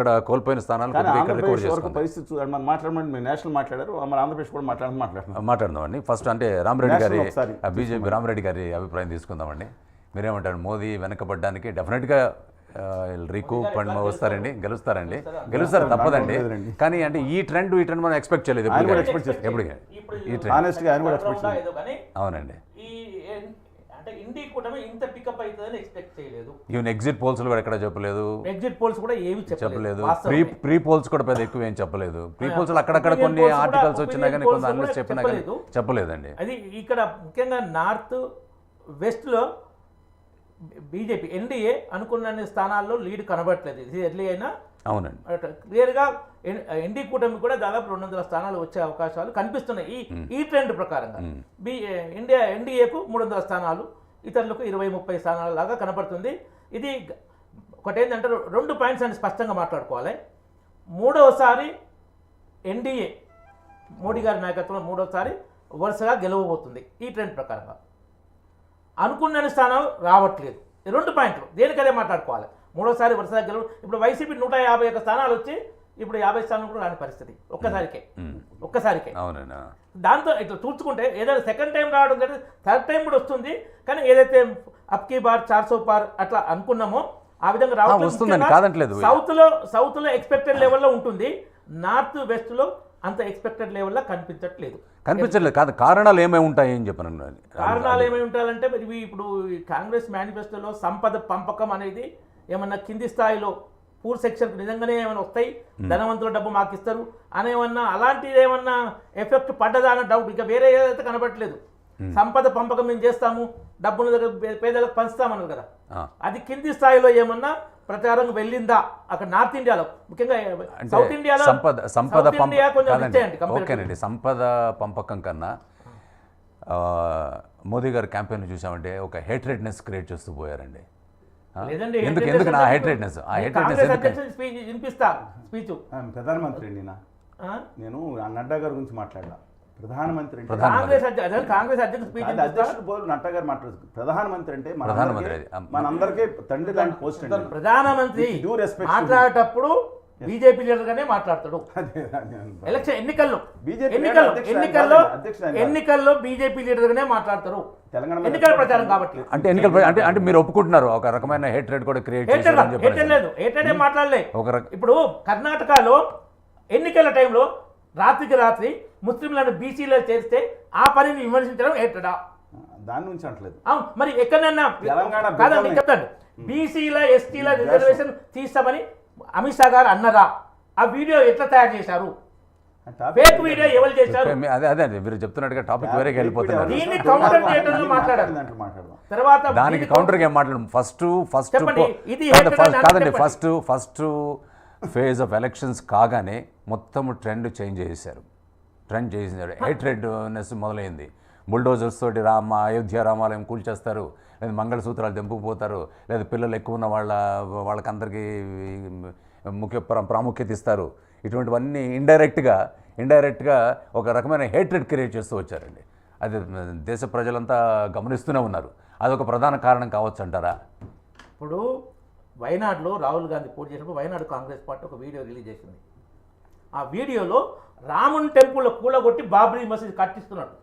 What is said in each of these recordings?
ఇక్కడ కోల్పోయిన స్థానాలు కానీ కొద్దిగా ఇక్కడ రికవర్ ఆంధ్రప్రదేశ్ వరకు చేసుకుంది. పరిస్థితి చూడండి, మనం మాట్లాడమంటే మీరు నేషనల్ మాట్లాడారు, మరి ఆంధ్రప్రదేశ్ కూడా మాట్లాడుతున్నాం. మాట్లాడదామండి. ఫస్ట్ అంటే రామరెడ్డి గారి నేషనల్ ఒకసారి బీజేపీ రామరెడ్డి గారి అభిప్రాయం తీసుకుందామండి. మీరేమంటారు? మోదీ వెనకబడ్డానికి డెఫినెట్గా రీకూప్ అండ్ వస్తారండి, గెలుస్తారు తప్పదండి. కానీ అంటే ఈ ట్రెండ్ మనం ఎక్స్పెక్ట్ చేయలేదు ఎప్పుడు ఈ ట్రెండ్. ఆనెస్ట్గా ఆయన కూడా ఎక్స్పెక్ట్ చేయలేదు. అవునండి. అంటే ఇండి కూటమి ఇంత పికప్ అవుతుందని ఎక్స్పెక్ట్ చేయలేదు. ఈవెన్ ఎగ్జిట్ పోల్స్ కూడా ఎక్కడ చెప్పలేదు. ఎగ్జిట్ పోల్స్ కూడా ఏమి చెప్పలేదు. ప్రీ పోల్స్ కూడా పెద్ద ఎక్కువ ఏం చెప్పలేదు. ప్రీ పోల్స్ అక్కడక్కడ కొన్ని ఆర్టికల్స్ వచ్చినా కానీ కొంత అనలిస్ట్ చెప్పినా కానీ చెప్పలేదండి. అది ఇక్కడ ముఖ్యంగా నార్త్ వెస్ట్లో బీజేపీ ఎన్డీఏ అనుకున్న స్థానాల్లో లీడ్ కనబడట్లేదు. ఇది ఎర్లీ అయినా అవునండి క్లియర్గా ఎన్డీ కూటమి కూడా దాదాపు 200 స్థానాలు వచ్చే అవకాశాలు కనిపిస్తున్నాయి ఈ ట్రెండ్ ప్రకారంగా. ఎన్డీఏకు 300 స్థానాలు, ఇతరులకు 20-30 స్థానాల లాగా కనపడుతుంది. ఇది ఒకటేంటంటే 2 పాయింట్స్ అని స్పష్టంగా మాట్లాడుకోవాలి. మూడవసారి ఎన్డీఏ మోడీ గారి నాయకత్వంలో మూడవసారి వరుసగా గెలవబోతుంది ఈ ట్రెండ్ ప్రకారంగా. అనుకున్న స్థానాలు రావట్లేదు. 2 పాయింట్లు దేనికదే మాట్లాడుకోవాలి. మూడోసారి వరుసగా గెలవ, ఇప్పుడు వైసీపీ 151 స్థానాలు వచ్చి ఇప్పుడు 50 స్థానాలు కూడా రాని పరిస్థితి ఒక్కసారికే. దాంతో ఇట్లా చూసుకుంటే ఏదైనా సెకండ్ టైం రావడం కానీ థర్డ్ టైం కూడా వస్తుంది. కానీ ఏదైతే అప్కీ బార్ 400 పార్ అట్లా అనుకున్నామో ఆ విధంగా రావట్లేదు. సౌత్లో ఎక్స్పెక్టెడ్ లెవెల్లో ఉంటుంది, నార్త్ వెస్ట్లో అంత ఎక్స్పెక్టెడ్ లెవెల్లో కనిపించట్లేదు. కాదు. కారణాలు ఏమేమి ఉంటాయి అని చెప్పను. కారణాలు ఏమేమి ఉంటాయంటే ఇప్పుడు కాంగ్రెస్ మేనిఫెస్టోలో సంపద పంపకం అనేది ఏమన్నా కింది స్థాయిలో పూర్ సెక్షన్కి నిజంగానే ఏమైనా వస్తాయి, ధనవంతుల డబ్బు మాకు ఇస్తారు అనేమన్నా అలాంటిది ఏమన్నా ఎఫెక్ట్ పడ్డదా అన్న డౌట్. ఇక వేరే ఏదైతే కనబడట్లేదు. సంపద పంపకం మేము చేస్తాము, డబ్బును పేదలకు పంచుతామన్నారు కదా, అది కింది స్థాయిలో ఏమన్నా ప్రచారం వెళ్ళిందా అక్కడ నార్త్ ఇండియాలో, ముఖ్యంగా సౌత్ ఇండియాలో? సంపద పంపకం కన్నా మోదీ గారి క్యాంపెయిన్ చూసామంటే ఒక హేట్రెడ్నెస్ క్రియేట్ చేస్తూ పోయారండి. ఎందుకు నా హేట్రెడ్నెస్ ప్రధానమంత్రి నేను నడ్డా గారి గురించి మాట్లాడా. ప్రధానమంత్రి కాంగ్రెస్ అధ్యక్షుడు నడ్డా గారు మాట్లాడుతుంది. ప్రధానమంత్రి అంటే మనందరికీ తండ్రి లాంటి పోస్ట్. ప్రధానమంత్రి మాట్లాడేటప్పుడు బీజేపీ లీడర్ గానే మాట్లాడతాడు. ఎలక్షన్ ఎన్నికల్లో బీజేపీ లీడర్ గానే మాట్లాడతారు. ఎన్నికల ప్రచారం కాబట్టి అంటే మీరు ఒప్పుకుంటున్నారు ఒక రకమైన హేట్రెడ్ కూడా క్రియేట్ హేట్రెడ్ మాట్లాడలే. ఇప్పుడు కర్ణాటకలో ఎన్నికల టైంలో రాత్రికి రాత్రి ముస్లింలను బీసీలో చేస్తే ఆ పనిని విమర్శించడం హేట్రెడా? దాని నుంచి అంటలేదు. మరి ఎక్కడన్నా కాదండి చెప్తాను, బీసీల ఎస్టీల రిజర్వేషన్ తీస్తామని అమిత్ షా గారు అన్నరా? ఆ వీడియో ఎట్లా తయారు చేశారు? ఫేక్ వీడియో ఎవరు చేశారు? అదే మీరు చెప్తున్నట్టుగా టాపిక్ వేరే వెళ్ళిపోతున్నారు. దీన్ని కౌంటర్ చేయడంలో మాట్లాడారు. తర్వాత దానికి కౌంటర్గా ఏం మాట్లాడడం? ఫస్ట్ కాదండి, ఫస్ట్ ఫేజ్ ఆఫ్ ఎలక్షన్స్ కాగానే మొత్తం ట్రెండ్ చేంజ్ చేశారు. హేట్రెడ్నెస్ మొదలైంది. బుల్డోజర్స్ తోటి అయోధ్య రామాలయం కూల్చేస్తారు, లేదా మంగళసూత్రాలు తెంపుకుపోతారు, లేదా పిల్లలు ఎక్కువ ఉన్న వాళ్ళకందరికీ ప్రాముఖ్యత ఇస్తారు. ఇటువంటివన్నీ ఇండైరెక్ట్గా ఒక రకమైన హేట్రెడ్ క్రియేట్ చేస్తూ వచ్చారండి. అది దేశ ప్రజలంతా గమనిస్తూనే ఉన్నారు. అదొక ప్రధాన కారణం కావచ్చు అంటారా? ఇప్పుడు వయనాడులో రాహుల్ గాంధీ పోటీ చేసినప్పుడు వయనాడు కాంగ్రెస్ పార్టీ ఒక వీడియో రిలీజ్ చేసింది. ఆ వీడియోలో రాముని టెంపుల్లో కూలగొట్టి బాబ్రీ మసీద్ కట్టిస్తున్నాడు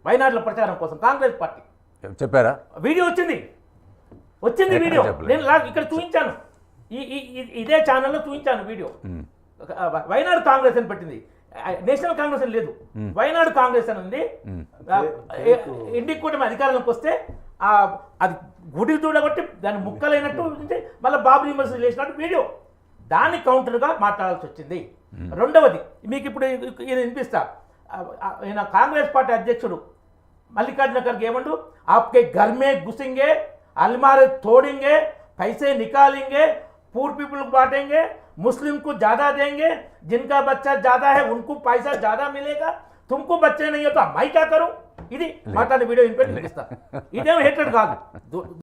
వయనాడులో ప్రచారం కోసం కాంగ్రెస్ పార్టీ చెప్పారా? వీడియో వచ్చింది వీడియో. నేను ఇక్కడ చూపించాను, ఇదే ఛానల్లో చూపించాను వీడియో. వయనాడు కాంగ్రెస్ అని పెట్టింది, నేషనల్ కాంగ్రెస్ అని లేదు, వయనాడు కాంగ్రెస్ అని ఉంది. ఇండి కూటమి అధికారంలోకి వస్తే అది గుడి చూడబట్టి దాన్ని ముక్కలైనట్టు మళ్ళీ బాబ్రీ మసీద్ చేసినట్టు వీడియో. దాన్ని కౌంటర్గా మాట్లాడాల్సి వచ్చింది. రెండవది మీకు ఇప్పుడు ఈయన వినిపిస్తా. ఈయన కాంగ్రెస్ పార్టీ అధ్యక్షుడు మల్లికార్జున ఖర్గే ఏమంటూ, ఆప్కే घर में घुसेंगे, अलमारी तोड़ेंगे, पैसे निकालेंगे, पूर पीपल को बांटेंगे, मुस्लिम को ज्यादा देंगे, जिनका बच्चा ज्यादा है उनको पैसा ज्यादा मिलेगा, तुमको बच्चे नहीं है तो मैं क्या करूं? ఇది మాట్లాడిన వీడియో వినిపిస్తా. ఇదేమో హేట్రెడ్ కాదు.